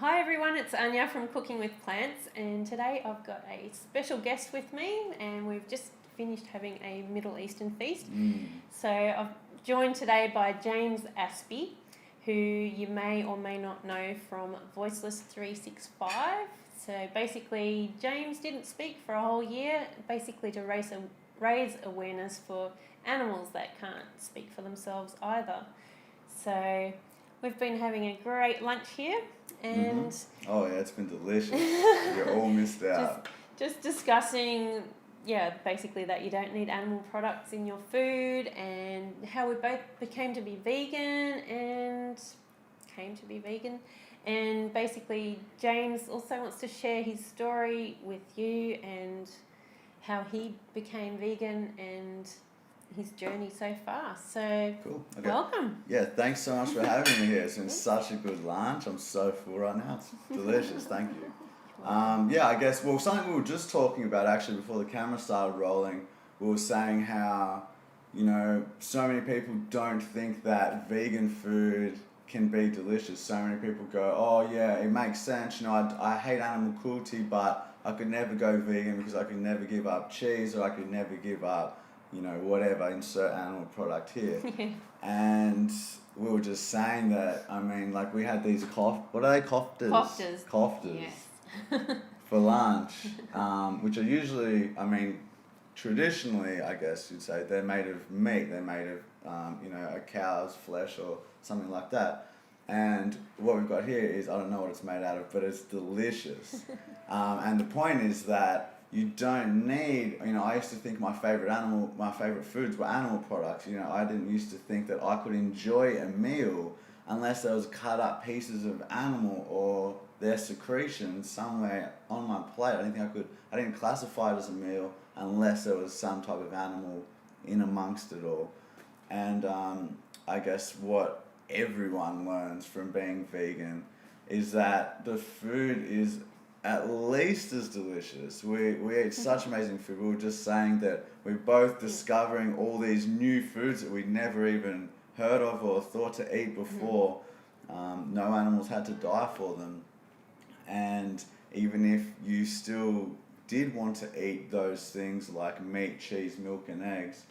Hi everyone, it's Anja from Cooking with Plants, and today I've got a special guest with me, and we've just finished having a Middle Eastern feast. So I'm joined today by James Aspey, who you may or may not know from Voiceless 365. So basically, James didn't speak for a whole year, basically to raise awareness for animals that can't speak for themselves either. So we've been having a great lunch here, and Oh yeah, it's been delicious. You're all missed out. Just discussing, basically that you don't need animal products in your food, and how we both came to be vegan. And basically James also wants to share his story with you and how he became vegan and his journey so far. So Cool. Okay. Welcome. Yeah, thanks so much for having me here. It's been such a good lunch. I'm so full right now. It's delicious. Thank you. I guess, something we were just talking about actually before the camera started rolling, we were saying how, so many people don't think that vegan food can be delicious. So many people go, oh yeah, it makes sense. I hate animal cruelty, but I could never go vegan because I could never give up cheese, or I could never give up whatever, insert animal product here. And we were just saying that, we had these what are they, kofters? Kofters. Yes. For lunch, which are usually, traditionally, I guess you'd say, they're made of meat, they're made of, a cow's flesh or something like that. And what we've got here is, I don't know what it's made out of, but it's delicious. And the point is that you don't need, I used to think my favorite foods were animal products. I didn't used to think that I could enjoy a meal unless there was cut up pieces of animal or their secretions somewhere on my plate. I didn't classify it as a meal unless there was some type of animal in amongst it all. And I guess what everyone learns from being vegan is that the food is at least as delicious. We eat such amazing food. We were just saying that we're both discovering all these new foods that we'd never even heard of or thought to eat before. No animals had to die for them. And even if you still did want to eat those things like meat, cheese, milk and eggs,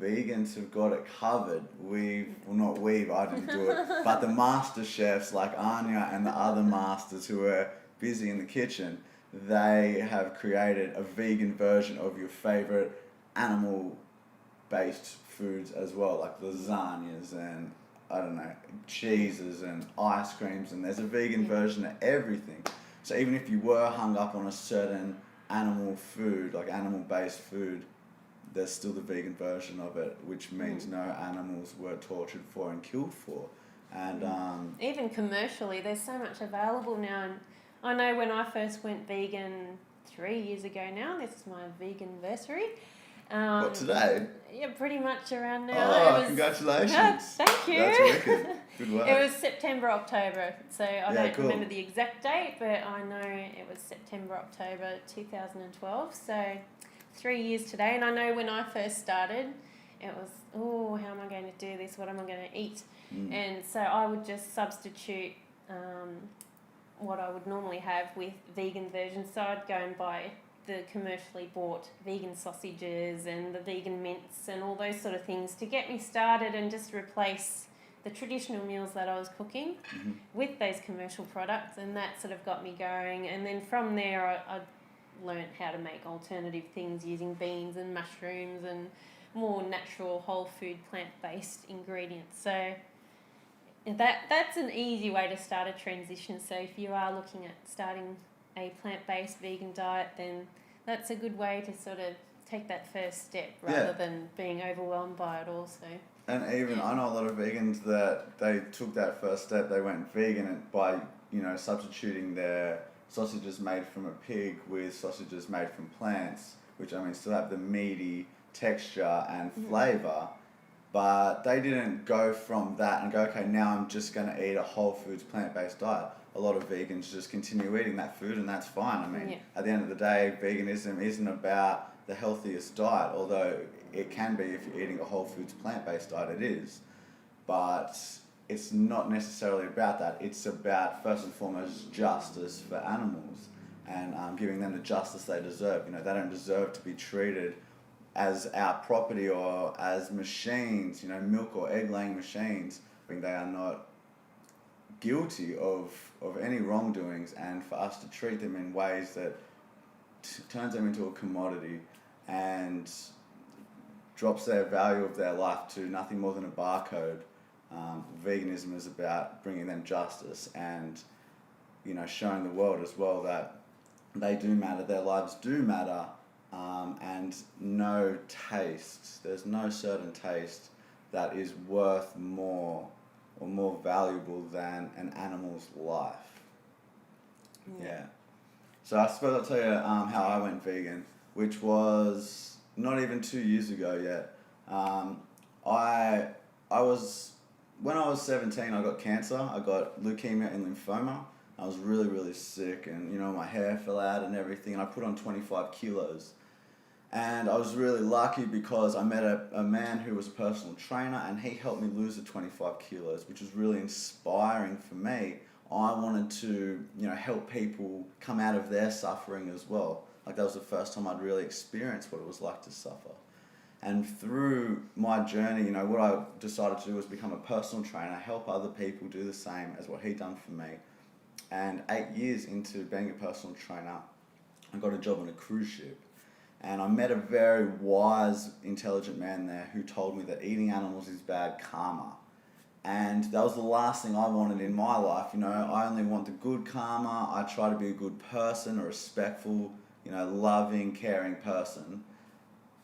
vegans have got it covered. I didn't do it, but the master chefs like Anja and the other masters who are busy in the kitchen, they have created a vegan version of your favorite animal-based foods as well, like lasagnas and, cheeses and ice creams, and there's a vegan version of everything. So even if you were hung up on a certain animal food, like animal-based food, there's still the vegan version of it, which means no animals were tortured for and killed for. And even commercially, there's so much available now. And I know when I first went vegan 3 years ago now, this is my vegan-versary. What, today? Yeah, pretty much around now. Oh, congratulations. Thank you. That's wicked. Good work. It was September, October. So I don't remember the exact date, but I know it was September, October 2012. So 3 years today. And I know when I first started, it was, how am I going to do this? What am I going to eat? And so I would just substitute what I would normally have with vegan versions. So I'd go and buy the commercially bought vegan sausages and the vegan mince and all those sort of things to get me started, and just replace the traditional meals that I was cooking with those commercial products, and that sort of got me going. And then from there I learnt how to make alternative things using beans and mushrooms and more natural whole food plant-based ingredients. So that's an easy way to start a transition. So if you are looking at starting a plant-based vegan diet, then that's a good way to sort of take that first step rather than being overwhelmed by it also. And even I know a lot of vegans that they took that first step, they went vegan by, substituting their sausages made from a pig with sausages made from plants, which still have the meaty texture and flavour. But they didn't go from that and go, okay, now I'm just going to eat a whole foods plant-based diet. A lot of vegans just continue eating that food, and that's fine. At the end of the day, veganism isn't about the healthiest diet, although it can be if you're eating a whole foods plant-based diet, it is. But it's not necessarily about that. It's about, first and foremost, justice for animals and giving them the justice they deserve. You know, they don't deserve to be treated as our property or as machines, you know, milk or egg laying machines. I mean, they are not guilty of any wrongdoings, and for us to treat them in ways that turns them into a commodity and drops their value of their life to nothing more than a barcode. Veganism is about bringing them justice and, you know, showing the world as well that they do matter, their lives do matter, and there's no certain taste that is worth more or more valuable than an animal's life. Yeah. So I suppose I'll tell you how I went vegan, which was not even 2 years ago yet. When I was 17, I got cancer. I got leukemia and lymphoma. I was really, really sick, and, you know, my hair fell out and everything, and I put on 25 kilos. And I was really lucky because I met a man who was a personal trainer, and he helped me lose the 25 kilos, which was really inspiring for me. I wanted to, you know, help people come out of their suffering as well. Like, that was the first time I'd really experienced what it was like to suffer. And through my journey, you know, what I decided to do was become a personal trainer, help other people do the same as what he'd done for me. And 8 years into being a personal trainer, I got a job on a cruise ship. And I met a very wise, intelligent man there who told me that eating animals is bad karma. And that was the last thing I wanted in my life. You know, I only want the good karma. I try to be a good person, a respectful, you know, loving, caring person.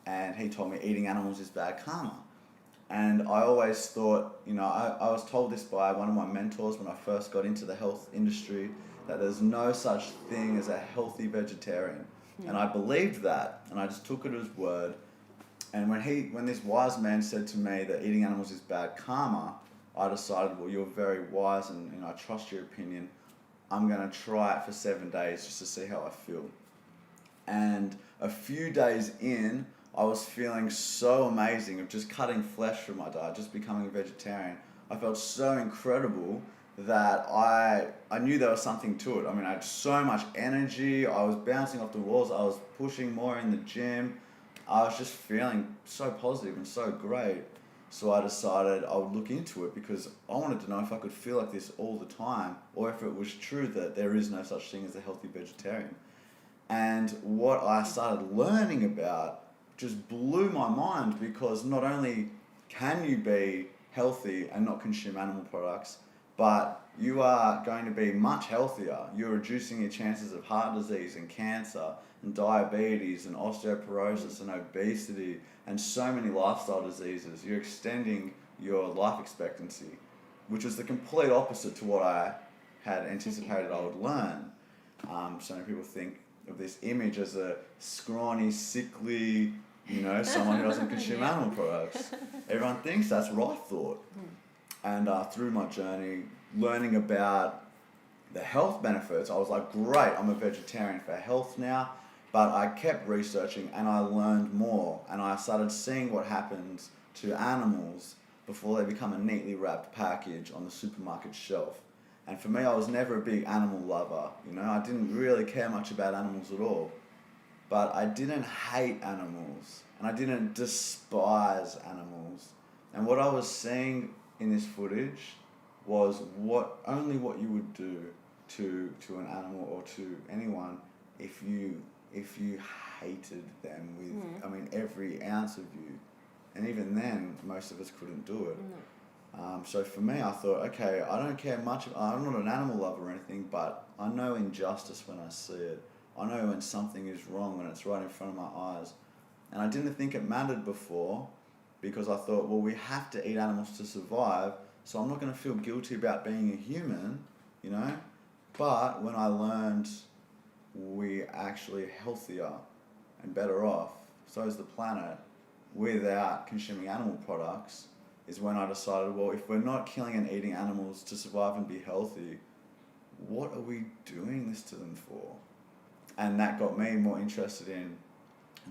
And he told me eating animals is bad karma. And I always thought, you know, I was told this by one of my mentors when I first got into the health industry, that there's no such thing as a healthy vegetarian. And I believed that, and I just took it as word. And when this wise man said to me that eating animals is bad karma, I decided, well, you're very wise, and, you know, I trust your opinion. I'm going to try it for 7 days just to see how I feel. And a few days in, I was feeling so amazing of just cutting flesh from my diet, just becoming a vegetarian. I felt so incredible that I knew there was something to it. I mean, I had so much energy. I was bouncing off the walls. I was pushing more in the gym. I was just feeling so positive and so great. So I decided I would look into it because I wanted to know if I could feel like this all the time, or if it was true that there is no such thing as a healthy vegetarian. And what I started learning about just blew my mind, because not only can you be healthy and not consume animal products, but you are going to be much healthier. You're reducing your chances of heart disease and cancer and diabetes and osteoporosis and obesity and so many lifestyle diseases. You're extending your life expectancy, which was the complete opposite to what I had anticipated I would learn. So many people think of this image as a scrawny, sickly, you know, someone who doesn't consume animal products. Everyone thinks that's what I thought. And through my journey, learning about the health benefits, I was like, great, I'm a vegetarian for health now. But I kept researching and I learned more, and I started seeing what happens to animals before they become a neatly wrapped package on the supermarket shelf. And for me, I was never a big animal lover. You know, I didn't really care much about animals at all. But I didn't hate animals, and I didn't despise animals. And what I was seeing in this footage was only what you would do to an animal or to anyone if you hated them with, I mean, every ounce of you. And even then, most of us couldn't do it. So for me, I thought, okay, I don't care much. I'm not an animal lover or anything, but I know injustice when I see it. I know when something is wrong, when it's right in front of my eyes. And I didn't think it mattered before, because I thought, well, we have to eat animals to survive, so I'm not going to feel guilty about being a human, you know? But when I learned we're actually healthier and better off, so is the planet, without consuming animal products, is when I decided, well, if we're not killing and eating animals to survive and be healthy, what are we doing this to them for? And that got me more interested in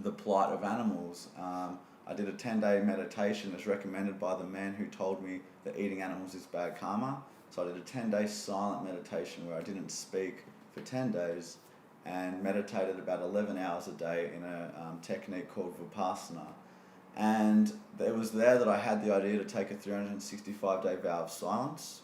the plight of animals. I I did a 10-day meditation as recommended by the man who told me that eating animals is bad karma. So I did a 10-day silent meditation where I didn't speak for 10 days and meditated about 11 hours a day in a technique called Vipassana. And it was there that I had the idea to take a 365-day vow of silence.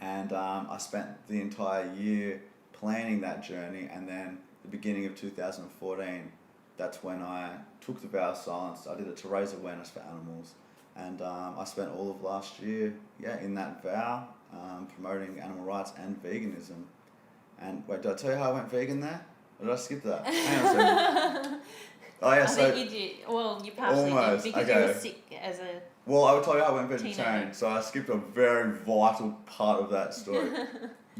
And I spent the entire year planning that journey, and then the beginning of 2014, that's when I took the vow of silence. I did it to raise awareness for animals. And I spent all of last year, in that vow, promoting animal rights and veganism. And wait, did I tell you how I went vegan there? Or did I skip that? Hang on a second. Oh yeah, I think you did. Well, you partially almost, did because you were sick as a... Well, I would tell you how I went vegetarian. Teenager. So I skipped a very vital part of that story.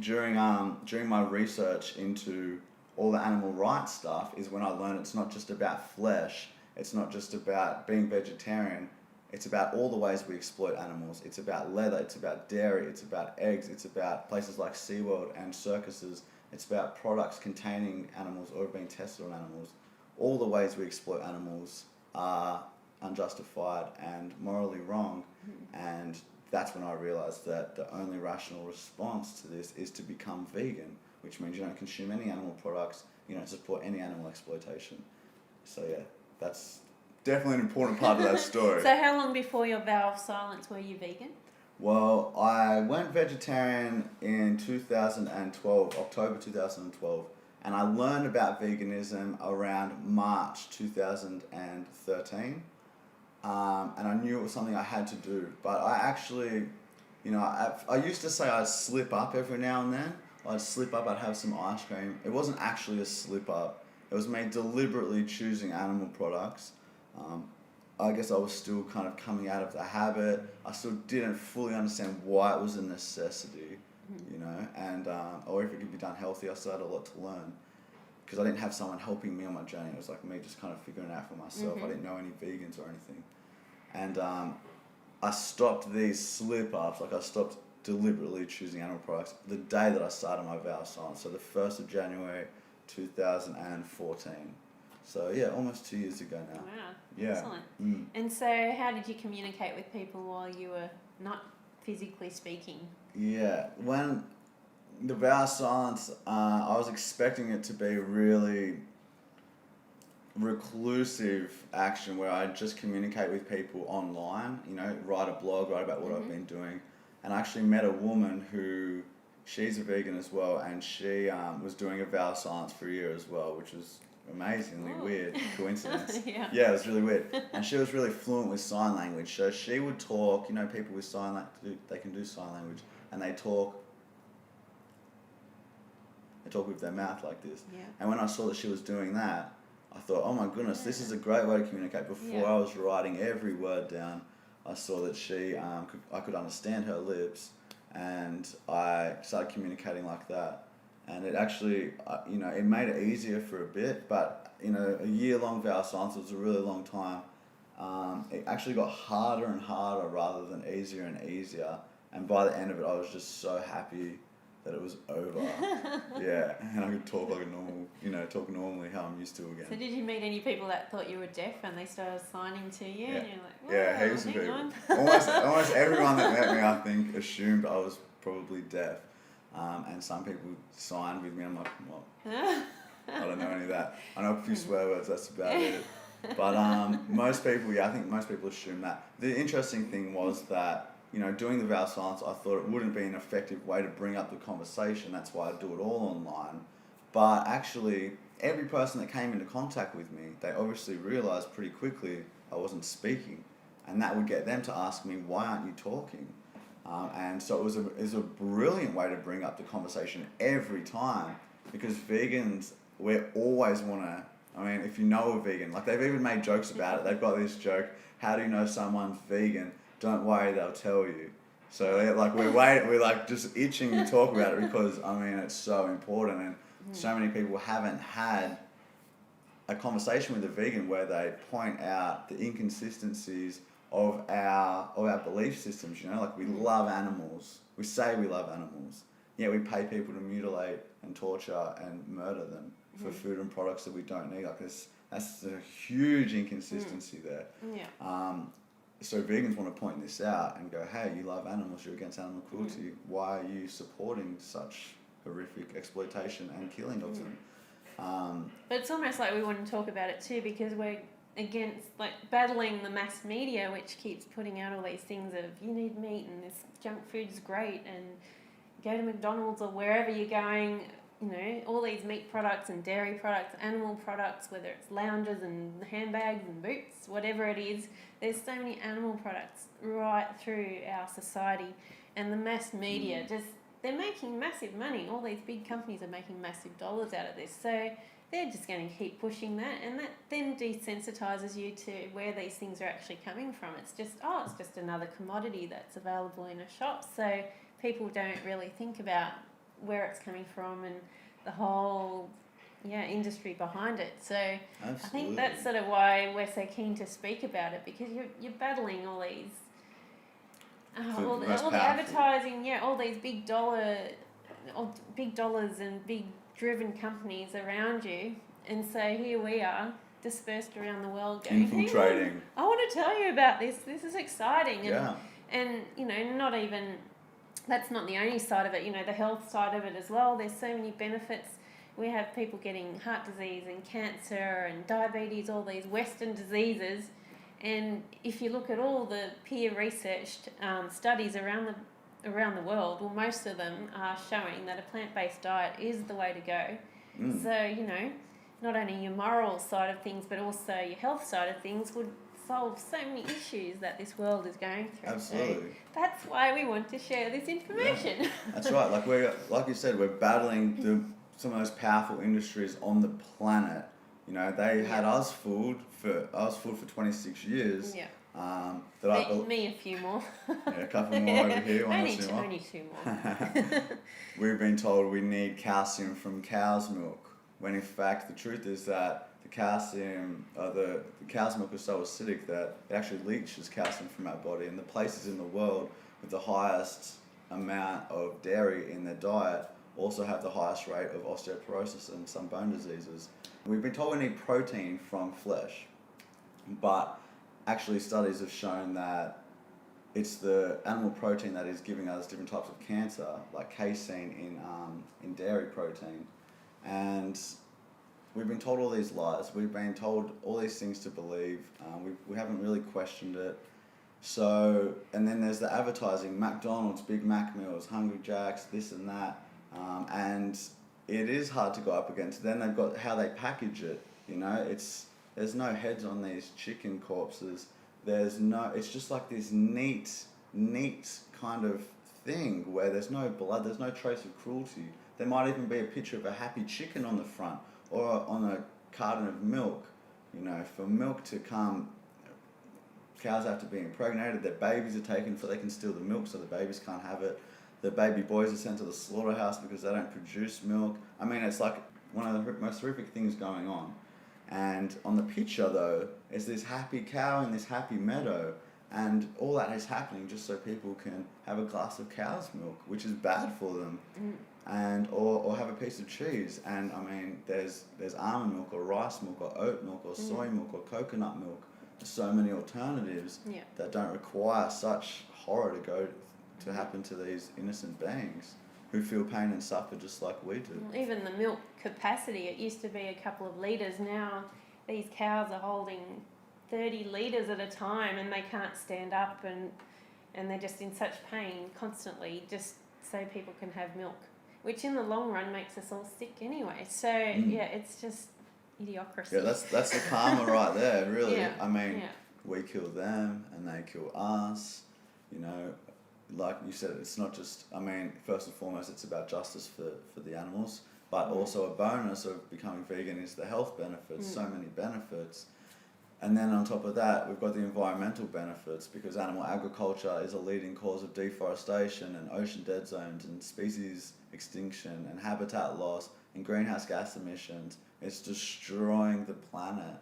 During my research into all the animal rights stuff is when I learned it's not just about flesh. It's not just about being vegetarian. It's about all the ways we exploit animals. It's about leather, it's about dairy, it's about eggs, it's about places like SeaWorld and circuses. It's about products containing animals or being tested on animals. All the ways we exploit animals are unjustified and morally wrong. And that's when I realised that the only rational response to this is to become vegan, which means you don't consume any animal products, you don't support any animal exploitation. So yeah, that's definitely an important part of that story. So how long before your vow of silence were you vegan? Well, I went vegetarian in 2012, October 2012, and I learned about veganism around March 2013, and I knew it was something I had to do, but I actually, I used to say I'd slip up every now and then. I'd slip up, I'd have some ice cream. It wasn't actually a slip up. It was me deliberately choosing animal products. I guess I was still kind of coming out of the habit. I still didn't fully understand why it was a necessity, and or if it could be done healthy. I still had a lot to learn because I didn't have someone helping me on my journey. It was like me just kind of figuring it out for myself. I didn't know any vegans or anything. And I stopped these slip-ups, I stopped deliberately choosing animal products the day that I started my vow of silence, so the 1st of January 2014. So yeah, almost 2 years ago now. Wow, yeah. Excellent. And so how did you communicate with people while you were not physically speaking? Yeah, when the vow of silence, I was expecting it to be really reclusive action where I just communicate with people online, write a blog, write about what I've been doing. And I actually met a woman who, she's a vegan as well, and she was doing a vow of silence for a year as well, which was amazingly weird coincidence. Yeah, it was really weird. And she was really fluent with sign language. So she would talk, people with sign language, they can do sign language, and they talk with their mouth like this. Yeah. And when I saw that she was doing that, I thought, oh my goodness, this is a great way to communicate. Before I was writing every word down, I saw that I could understand her lips, and I started communicating like that. And it actually, it made it easier for a bit, but, a year-long vow of silence was a really long time. It actually got harder and harder rather than easier and easier. And by the end of it, I was just so happy that it was over. Yeah, and I could talk like a normal, talk normally how I'm used to again. So did you meet any people that thought you were deaf and they started signing to you? Yeah. And you're like, yeah, heaps of people. Almost everyone that met me, I think, assumed I was probably deaf. And some people signed with me. I'm like, well, I don't know any of that. I know a few swear words, that's about it. But most people, I think most people assume that. The interesting thing was that, doing the vow of silence, I thought it wouldn't be an effective way to bring up the conversation. That's why I do it all online. But actually, every person that came into contact with me, they obviously realised pretty quickly I wasn't speaking. And that would get them to ask me, why aren't you talking? And so it was a brilliant way to bring up the conversation every time, because vegans, we always want to, if you know a vegan, they've even made jokes about it. They've got this joke, how do you know someone's vegan? Don't worry, they'll tell you. So we're just itching to talk about it because, it's so important, and so many people haven't had a conversation with a vegan where they point out the inconsistencies of our belief systems, we love animals. We say we love animals, yet we pay people to mutilate and torture and murder them for food and products that we don't need. There's That's a huge inconsistency there. Yeah. So vegans want to point this out and go, hey, you love animals, you're against animal cruelty. Why are you supporting such horrific exploitation and killing of them? But it's almost like we want to talk about it too, because we're against, like, battling the mass media, which keeps putting out all these things of you need meat and this junk food's great and go to McDonald's or wherever you're going, you know, all these meat products and dairy products, animal products, whether it's lounges and handbags and boots, whatever it is, there's so many animal products right through our society, and the mass media just, they're making massive money. All these big companies are making massive dollars out of this, so they're just going to keep pushing that, and that then desensitizes you to where these things are actually coming from. It's just another commodity that's available in a shop, so people don't really think about where it's coming from and the whole industry behind it. So Absolutely. I think that's sort of why we're so keen to speak about it, because you're battling all these all the advertising, all these big dollars and big driven companies around you, and so here we are dispersed around the world going, infiltrating. I want to tell you about this. This is exciting, and you know, not even. That's not the only side of it, you know, the health side of it as well. There's so many benefits. We have people getting heart disease and cancer and diabetes, all these Western diseases. And if you look at all the peer-researched studies around the world, well, most of them are showing that a plant-based diet is the way to go. So, you know, not only your moral side of things, but also your health side of things would solve so many issues that this world is going through. Absolutely. So that's why we want to share this information. Yeah, that's right. Like you said, we're battling some of the most powerful industries on the planet. You know, they had us fooled for 26 years. Yeah. Me a few more. A couple more over here. Only two more. We've been told we need calcium from cow's milk, when in fact the truth is that the cow's milk is so acidic that it actually leaches calcium from our body, and the places in the world with the highest amount of dairy in their diet also have the highest rate of osteoporosis and some bone diseases. We've been told we need protein from flesh, but actually studies have shown that it's the animal protein that is giving us different types of cancer, like casein in dairy protein. And we've been told all these lies. We've been told all these things to believe. We haven't really questioned it. So, and then there's the advertising, McDonald's, Big Mac meals, Hungry Jacks, this and that. And it is hard to go up against. Then they've got how they package it. You know, there's no heads on these chicken corpses. It's just like this neat kind of thing where there's no blood, there's no trace of cruelty. There might even be a picture of a happy chicken on the front, or on a carton of milk. You know, for milk to come, cows have to be impregnated, their babies are taken before they can steal the milk, so the babies can't have it. The baby boys are sent to the slaughterhouse because they don't produce milk. I mean, it's like one of the most horrific things going on. And on the picture, though, is this happy cow in this happy meadow, and all that is happening just so people can have a glass of cow's milk, which is bad for them. And or have a piece of cheese. And I mean, there's almond milk or rice milk or oat milk or soy milk or coconut milk. There's so many alternatives that don't require such horror to happen to these innocent beings who feel pain and suffer just like we do. Even the milk capacity, it used to be a couple of litres. Now these cows are holding 30 litres at a time, and they can't stand up, and they're just in such pain constantly just so people can have milk, which in the long run makes us all sick anyway. So it's just idiocracy. Yeah, that's the karma right there, really. Yeah. I mean, we kill them and they kill us. You know, like you said, it's not just, I mean, first and foremost, it's about justice for the animals, but also a bonus of becoming vegan is the health benefits, so many benefits. And then on top of that, we've got the environmental benefits, because animal agriculture is a leading cause of deforestation and ocean dead zones and species extinction and habitat loss and greenhouse gas emissions. It's destroying the planet.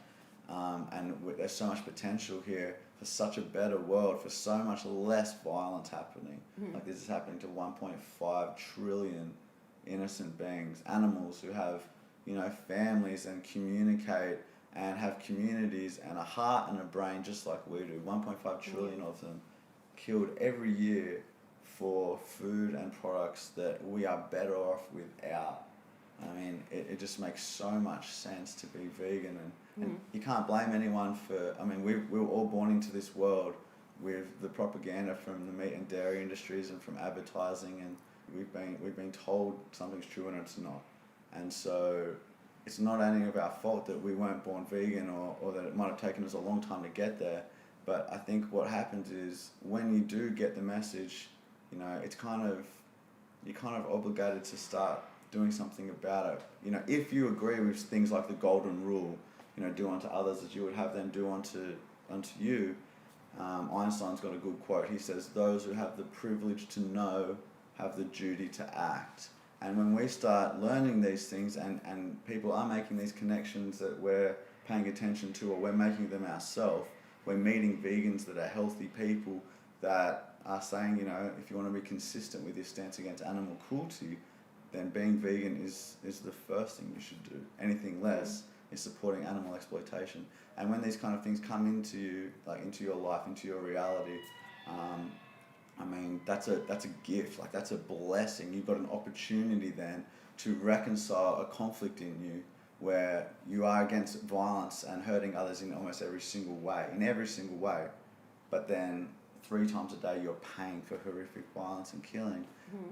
And there's so much potential here for such a better world, for so much less violence happening. Like this is happening to 1.5 trillion innocent beings, animals who have, you know, families and communicate and have communities and a heart and a brain just like we do. 1.5 trillion of them killed every year for food and products that we are better off without. I mean, it just makes so much sense to be vegan, and you can't blame anyone for, I mean, we were all born into this world with the propaganda from the meat and dairy industries and from advertising, and we've been told something's true and it's not. And so it's not any of our fault that we weren't born vegan, or that it might have taken us a long time to get there. But I think what happens is when you do get the message, you know, it's you're kind of obligated to start doing something about it. You know, if you agree with things like the golden rule, you know, do unto others as you would have them do unto you. Einstein's got a good quote. He says, "Those who have the privilege to know have the duty to act." And when we start learning these things, and people are making these connections that we're paying attention to, or we're making them ourselves, we're meeting vegans that are healthy people that are saying, you know, if you want to be consistent with your stance against animal cruelty, then being vegan is the first thing you should do. Anything less is supporting animal exploitation. And when these kind of things come into you, like into your life, into your reality, I mean, that's a gift. Like, that's a blessing. You've got an opportunity then to reconcile a conflict in you where you are against violence and hurting others in almost every single way, but then 3 times a day you're paying for horrific violence and killing.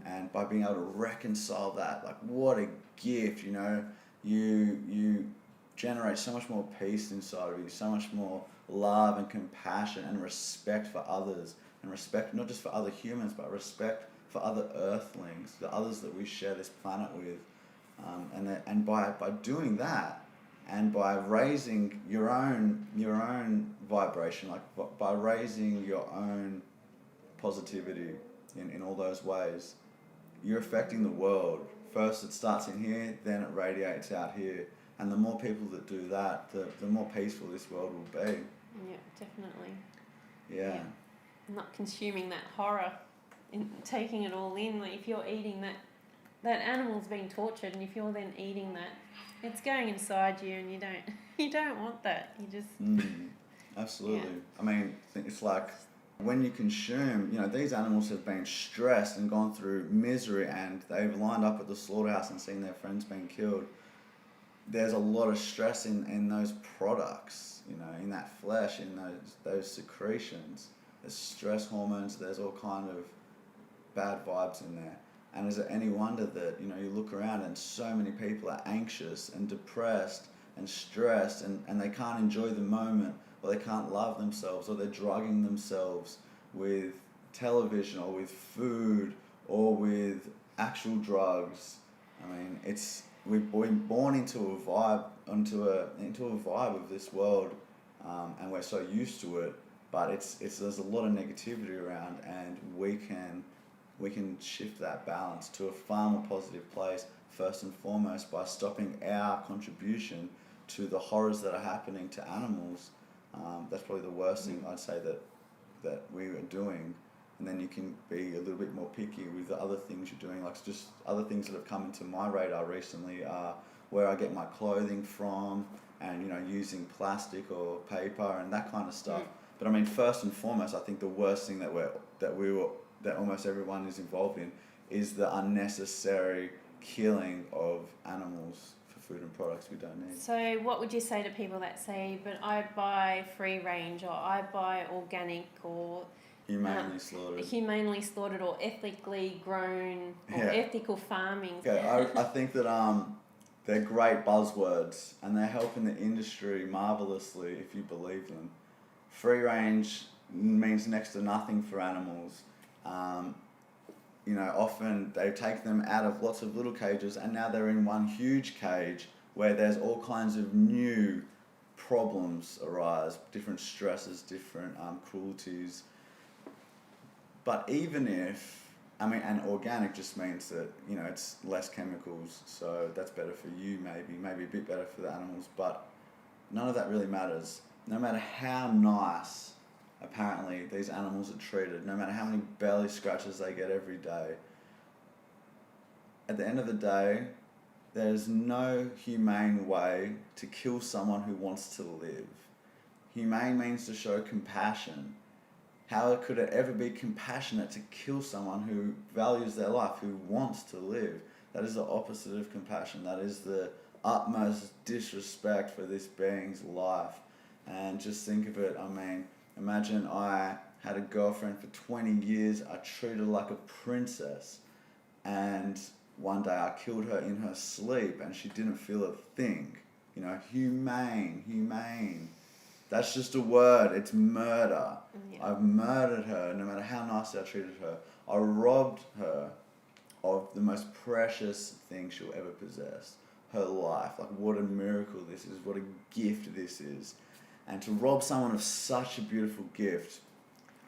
And by being able to reconcile that, like, what a gift, you know. You generate so much more peace inside of you, so much more love and compassion and respect for others, and respect not just for other humans, but respect for other earthlings, the others that we share this planet with. And by doing that, and by raising your own vibration, like by raising your own positivity in all those ways, you're affecting the world. First it starts in here, then it radiates out here. And the more people that do that, the more peaceful this world will be. Yeah, definitely. Yeah. Not consuming that horror, and taking it all in. Like, if you're eating that animal's being tortured, and if you're then eating that, it's going inside you, and you don't want that. You just Absolutely. Yeah. I mean, it's like when you consume, you know, these animals have been stressed and gone through misery, and they've lined up at the slaughterhouse and seen their friends being killed. There's a lot of stress in those products, you know, in that flesh, in those secretions. There's stress hormones, there's all kind of bad vibes in there. And is it any wonder that, you know, you look around and so many people are anxious and depressed and stressed, and they can't enjoy the moment, or they can't love themselves, or they're drugging themselves with television or with food or with actual drugs. I mean, we've been born into a vibe of this world, and we're so used to it. But there's a lot of negativity around, and we can shift that balance to a far more positive place, first and foremost by stopping our contribution to the horrors that are happening to animals. That's probably the worst thing I'd say that we are doing. And then you can be a little bit more picky with the other things you're doing. Like, just other things that have come into my radar recently are where I get my clothing from, and, you know, using plastic or paper and that kind of stuff. But I mean, first and foremost, I think the worst thing that almost everyone is involved in is the unnecessary killing of animals for food and products we don't need. So what would you say to people that say, but I buy free range, or I buy organic, or humanely slaughtered, or ethically grown, or ethical farming? Okay, I think that they're great buzzwords, and they're helping the industry marvelously if you believe them. Free range means next to nothing for animals. You know, often they take them out of lots of little cages, and now they're in one huge cage where there's all kinds of new problems arise, different stresses, different cruelties. But even if, I mean, and organic just means that, you know, it's less chemicals, so that's better for you, maybe a bit better for the animals, but none of that really matters. No matter how nice, apparently, these animals are treated, no matter how many belly scratches they get every day, at the end of the day, there's no humane way to kill someone who wants to live. Humane means to show compassion. How could it ever be compassionate to kill someone who values their life, who wants to live? That is the opposite of compassion. That is the utmost disrespect for this being's life. And just think of it, I mean, imagine I had a girlfriend for 20 years, I treated her like a princess, and one day I killed her in her sleep and she didn't feel a thing. You know, humane. That's just a word, it's murder. Yeah. I've murdered her, no matter how nicely I treated her. I robbed her of the most precious thing she'll ever possess, her life. Like, what a miracle this is, what a gift this is. And to rob someone of such a beautiful gift,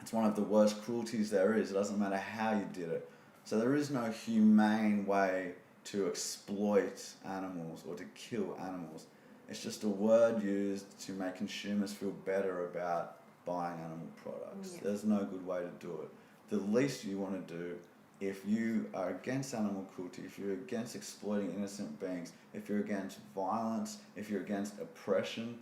it's one of the worst cruelties there is. It doesn't matter how you did it. So there is no humane way to exploit animals or to kill animals. It's just a word used to make consumers feel better about buying animal products. Yeah. There's no good way to do it. The least you want to do, if you are against animal cruelty, if you're against exploiting innocent beings, if you're against violence, if you're against oppression,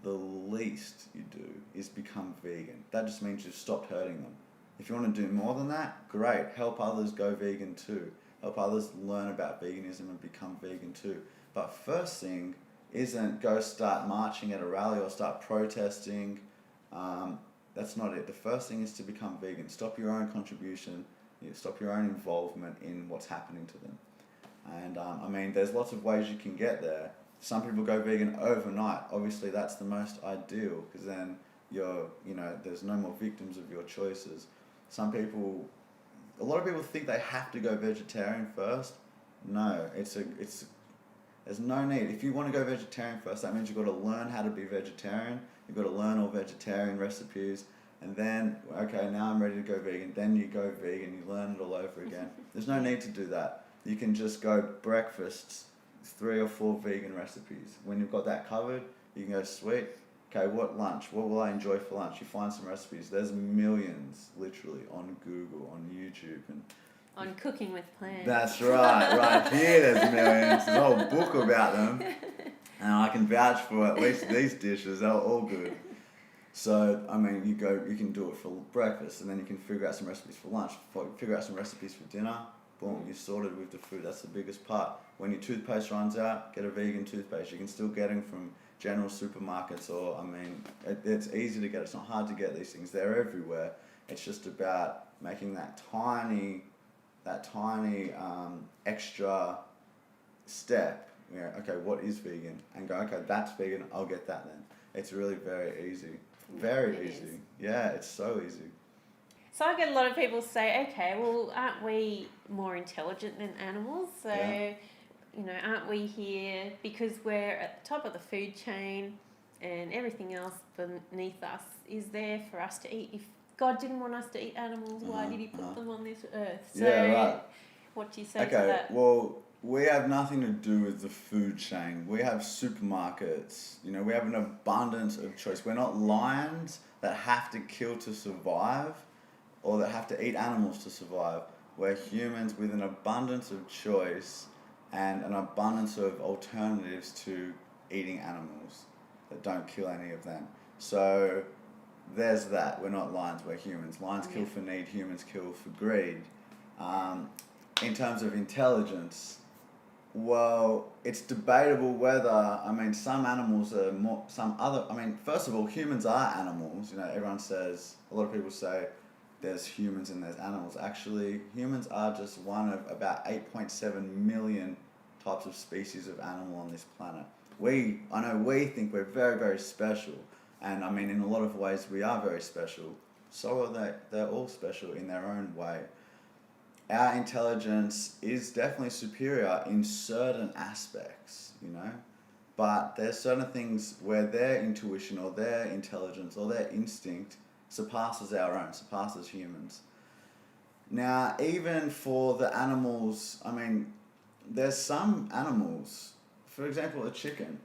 the least you do is become vegan. That just means you've stopped hurting them. If you want to do more than that, great. Help others go vegan too. Help others learn about veganism and become vegan too. But first thing isn't go start marching at a rally or start protesting. That's not it. The first thing is to become vegan. Stop your own contribution. Stop your own involvement in what's happening to them. And I mean, there's lots of ways you can get there. Some people go vegan overnight. Obviously, that's the most ideal, because then there's no more victims of your choices. A lot of people think they have to go vegetarian first. No, there's no need. If you want to go vegetarian first, that means you've got to learn how to be vegetarian. You've got to learn all vegetarian recipes. And then, okay, now I'm ready to go vegan. Then you go vegan, you learn it all over again. There's no need to do that. You can just go breakfasts, 3 or 4 vegan recipes. When you've got that covered, you can go, sweet, okay, what lunch? What will I enjoy for lunch? You find some recipes. There's millions, literally, on Google, on YouTube. And on Cooking with Plants. That's right, right here there's millions. There's a whole book about them. And I can vouch for at least these dishes. They're all good. So, I mean, you can do it for breakfast, and then you can figure out some recipes for lunch, figure out some recipes for dinner. Boom, you're sorted with the food. That's the biggest part. When your toothpaste runs out, get a vegan toothpaste. You can still get them from general supermarkets, or, I mean, it's easy to get. It's not hard to get these things. They're everywhere. It's just about making that tiny extra step. Okay, what is vegan? And go, okay, that's vegan. I'll get that then. It's really very easy. Very easy. Yeah, it's so easy. So I get a lot of people say, okay, well, aren't we more intelligent than animals? So, aren't we here because we're at the top of the food chain and everything else beneath us is there for us to eat? If God didn't want us to eat animals, why did he put them on this earth? So right. What do you say to that? Well, we have nothing to do with the food chain. We have supermarkets. We have an abundance of choice. We're not lions that have to kill to survive or that have to eat animals to survive. We're humans with an abundance of choice and an abundance of alternatives to eating animals that don't kill any of them. So there's that. We're not lions, we're humans. Lions kill for need, humans kill for greed. In terms of intelligence, well, it's debatable whether, some animals are more, first of all, humans are animals. Everyone says, a lot of people say there's humans and there's animals. Actually, humans are just one of about 8.7 million types of species of animal on this planet. I know we think we're very, very special. And in a lot of ways we are very special. So are they. They're all special in their own way. Our intelligence is definitely superior in certain aspects, but there's certain things where their intuition or their intelligence or their instinct surpasses our own, surpasses humans. Now, even for the animals, there's some animals, for example, a chicken.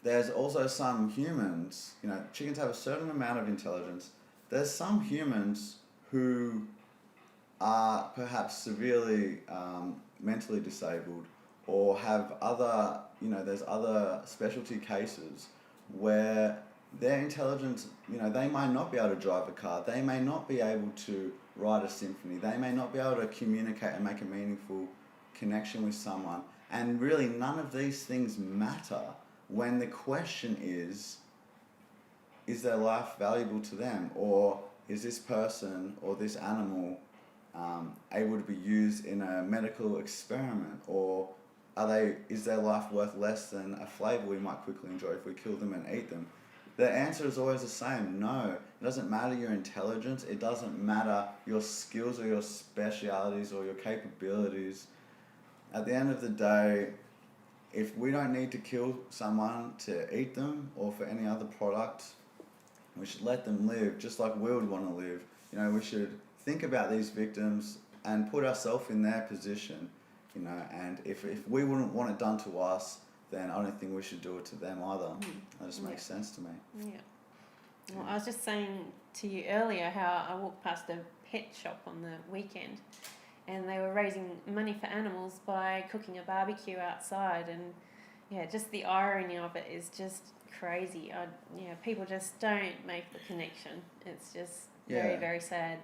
There's also some humans, chickens have a certain amount of intelligence. There's some humans who are perhaps severely mentally disabled or have other, there's other specialty cases where their intelligence, they might not be able to drive a car, they may not be able to write a symphony, they may not be able to communicate and make a meaningful connection with someone. And really none of these things matter when the question is their life valuable to them, or is this person or this animal able to be used in a medical experiment, or is their life worth less than a flavour we might quickly enjoy if we kill them and eat them? The answer is always the same, no. It doesn't matter your intelligence, it doesn't matter your skills or your specialities or your capabilities. At the end of the day, if we don't need to kill someone to eat them or for any other product, we should let them live just like we would want to live. We should think about these victims and put ourselves in their position, and if we wouldn't want it done to us, then I don't think we should do it to them either. That just makes sense to me. Yeah. Well, I was just saying to you earlier how I walked past a pet shop on the weekend, and they were raising money for animals by cooking a barbecue outside, and just the irony of it is just crazy. People just don't make the connection. It's just very, very sad.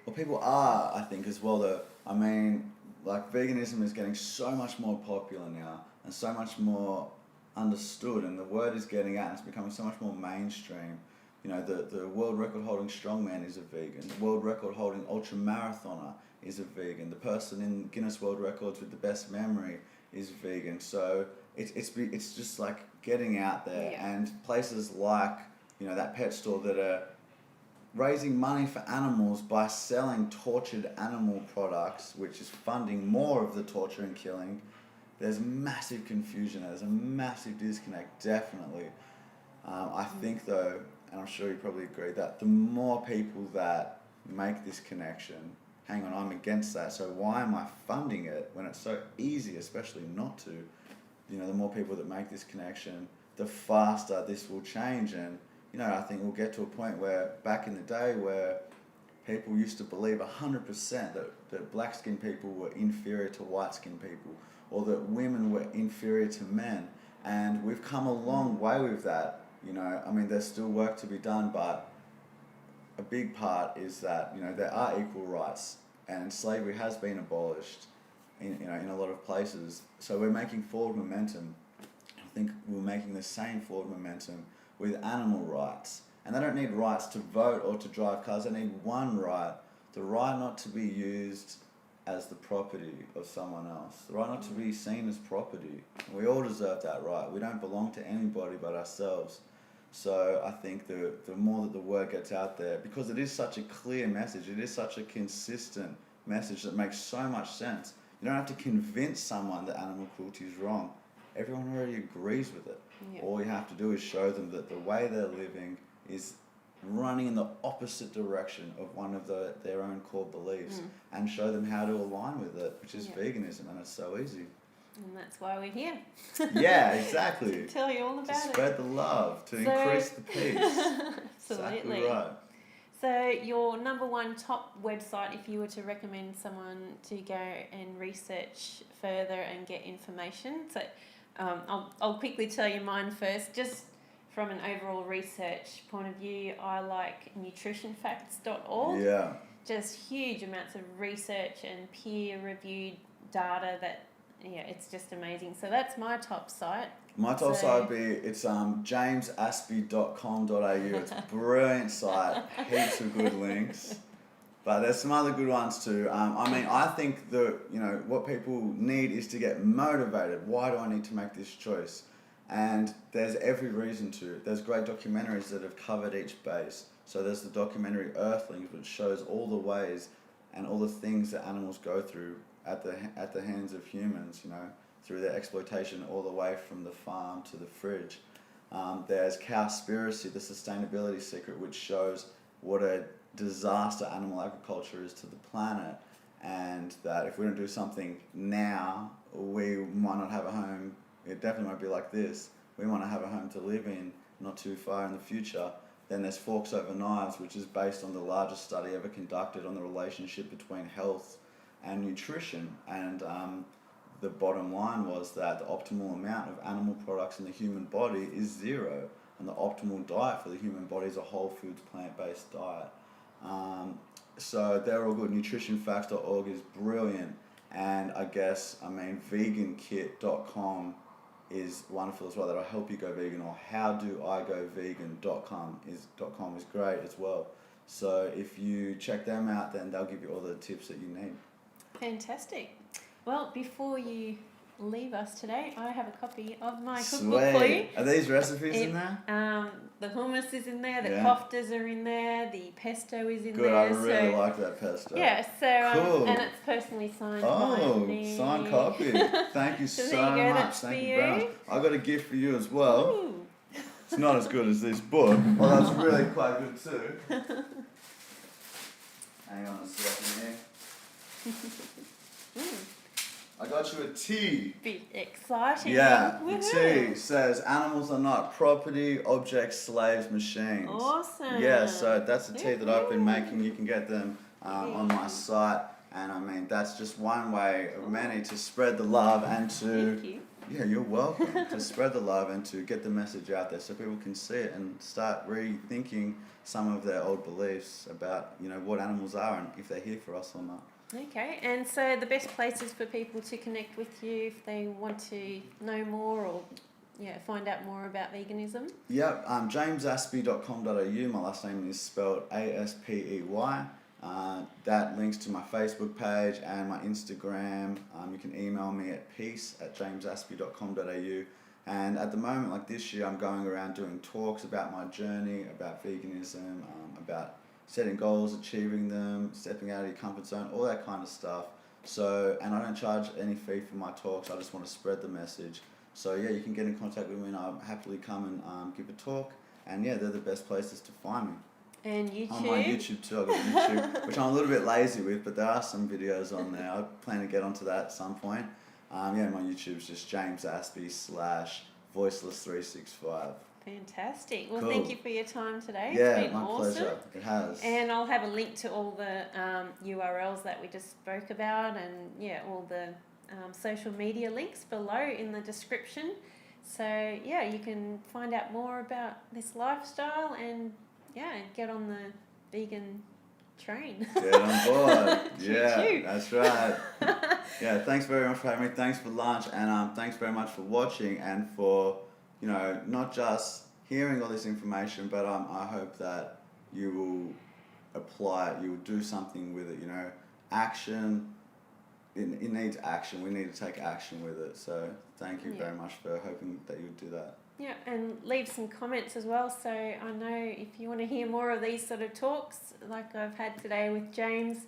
Well, people are, I think, as well, though. I mean, like, veganism is getting so much more popular now and so much more understood, and the word is getting out and it's becoming so much more mainstream. The world record holding strongman is a vegan. The world record holding ultra marathoner is a vegan. The person in Guinness World Records with the best memory is vegan. So it's just like getting out there, and places like that pet store that are raising money for animals by selling tortured animal products, which is funding more of the torture and killing. There's massive confusion. There's a massive disconnect, definitely. I think, though, and I'm sure you probably agree, that the more people that make this connection, hang on, I'm against that, so why am I funding it when it's so easy, especially not to? The more people that make this connection, the faster this will change. And I think we'll get to a point where, back in the day, where people used to believe 100% that black-skinned people were inferior to white-skinned people, or that women were inferior to men. And we've come a long way with that. There's still work to be done, but a big part is that, there are equal rights, and slavery has been abolished in a lot of places. So we're making forward momentum. I think we're making the same forward momentum with animal rights. And they don't need rights to vote or to drive cars. They need one right, the right not to be used as the property of someone else, the right not to be seen as property. We all deserve that right. We don't belong to anybody but ourselves. So I think the more that the word gets out there, because it is such a clear message, it is such a consistent message that makes so much sense. You don't have to convince someone that animal cruelty is wrong. Everyone already agrees with it. All you have to do is show them that the way they're living is running in the opposite direction of one of their own core beliefs, and show them how to align with it, which is veganism, and it's so easy. And that's why we're here. Yeah, exactly. To tell you all about it. To spread the love, to increase the peace. Absolutely. Exactly right. So your number one top website, if you were to recommend someone to go and research further and get information. So I'll quickly tell you mine first. Just from an overall research point of view, I like nutritionfacts.org. Yeah. Just huge amounts of research and peer-reviewed data that, it's just amazing. So that's my top site. My top site would be, it's jamesaspey.com.au. It's a brilliant site, heaps of good links. But there's some other good ones too. I think what people need is to get motivated. Why do I need to make this choice? And there's every reason to. There's great documentaries that have covered each base. So there's the documentary Earthlings, which shows all the ways and all the things that animals go through at the hands of humans, through their exploitation all the way from the farm to the fridge. There's Cowspiracy, the sustainability secret, which shows what a disaster animal agriculture is to the planet, and that if we don't do something now, we might not have a home. It definitely won't be like this. We might not have a home to live in not too far in the future. Then there's Forks Over Knives, which is based on the largest study ever conducted on the relationship between health and nutrition, and the bottom line was that the optimal amount of animal products in the human body is 0, and the optimal diet for the human body is a whole foods plant-based diet. So they're all good. Nutritionfacts.org is brilliant, and I guess vegankit.com is wonderful as well. That'll help you go vegan, or howdoigovegan.com is great as well. So if you check them out, then they'll give you all the tips that you need. Fantastic. Well, before you leave us today, I have a copy of my cookbook for you. Are these recipes in there? The hummus is in there, the Yeah. koftas are in there, the pesto is in Good, there. I really like that pesto. Yeah, so Cool. and it's personally signed by me. Signed copy. Thank you So so there you go, much. that's Thank for you very you. much. I got a gift for you as well. Ooh. It's not as good as this book. Well, that's really quite good too. Hang on a second here. I got you a tea. Be exciting. Yeah, the Woohoo. tea says animals are not property, objects, slaves, machines. Awesome. Yeah, so that's the tea that I've been Woohoo. making. You can get them on my site. And that's just one way of many to spread the love and to... Thank you. Yeah, you're welcome. To spread the love and to get the message out there so people can see it and start rethinking some of their old beliefs about, what animals are and if they're here for us or not. Okay, and so the best places for people to connect with you if they want to know more or find out more about veganism? Yep, jamesaspey.com.au. My last name is spelled Aspey. That links to my Facebook page and my Instagram. You can email me at peace@jamesaspey.com.au. And at the moment, like this year, I'm going around doing talks about my journey, about veganism, about setting goals, achieving them, stepping out of your comfort zone, all that kind of stuff. So, and I don't charge any fee for my talks. I just want to spread the message. So yeah, you can get in contact with me and I'll happily come and give a talk. And yeah, they're the best places to find me. And YouTube? On my YouTube too, I've got YouTube, which I'm a little bit lazy with, but there are some videos on there. I plan to get onto that at some point. My YouTube's just jamesaspey.com/voiceless365. Fantastic. Well, Cool. Thank you for your time today. Yeah, it's been my awesome. pleasure. It has. And I'll have a link to all the URLs that we just spoke about and all the social media links below in the description. So you can find out more about this lifestyle and get on the vegan train. Get on board. Choo-choo. That's right. Yeah, thanks very much for having me. Thanks for lunch, and thanks very much for watching and for not just hearing all this information, but I hope that you will apply it. You will do something with it. Action. It needs action. We need to take action with it. So thank you very much for hoping that you would do that. Yeah, and leave some comments as well. So I know if you want to hear more of these sort of talks like I've had today with James,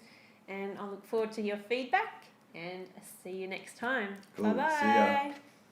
and I look forward to your feedback and see you next time. Cool. Bye-bye. See ya.